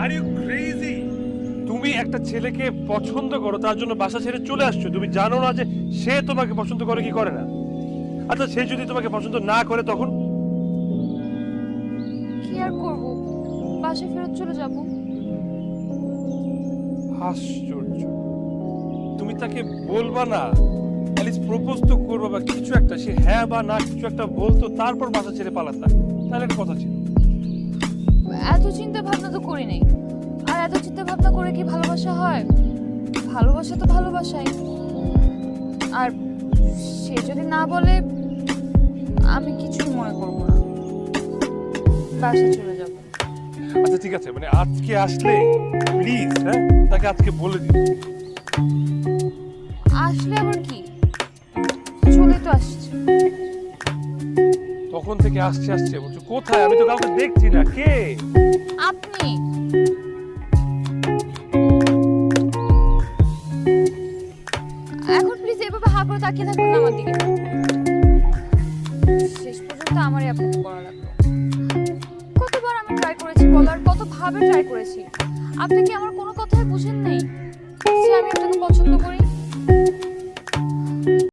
Are you crazy? তুমি একটা ছেলেকে পছন্দ করো, তার জন্য বাসা ছেড়ে চলে আসছো। তুমি জানো না যে সে তোমাকে পছন্দ করে কি করে না? আচ্ছা, সে যদি তোমাকে পছন্দ না করে তখন? কি আর করব, বাসায় ফেরত চলে যাব। আশ্চর্য, তুমি তাকে বলবা না? অ্যাটলিস্ট প্রপোজ তো করবা বা কিছু একটা। সে হ্যাঁ বা না কিছু একটা বলতো, তারপর বাসা ছেড়ে পালাতা, তাহলে একটা কথা ছিল। এত চিন্তা ভাবনা তো করি নাই। আর এত চিন্তা ভাবনা করে কি ভালোবাসা হয়? ভালোবাসা তো ভালোবাসাই। আর সে যদি না বলে, আমি কিছুই মনে করব না, বাসায় চলে যাব। আচ্ছা ঠিক আছে, মানে আজকে আসলে প্লিজ, হ্যাঁ, তাকে আজকে বলে দিও। আসলে আবার কি, চলে তো আসছে। তখন থেকে আসছে আসছে বলছো, কোথায়? আমি তো কাউকে দেখছি না। কে? আপনি এখন প্লিজ এভাবে হা করে তাকিয়ে থাকবেন না আমার দিকে। শেষ পর্যন্ত আমারই আপনাকে করা লাগলো। কতবার আমি ট্রাই করেছি বলার, কত ভাবে ট্রাই করেছি। আপনি কি আমার কোনো কথাই বুঝেন নাই যে আমি আপনাকে পছন্দ করি?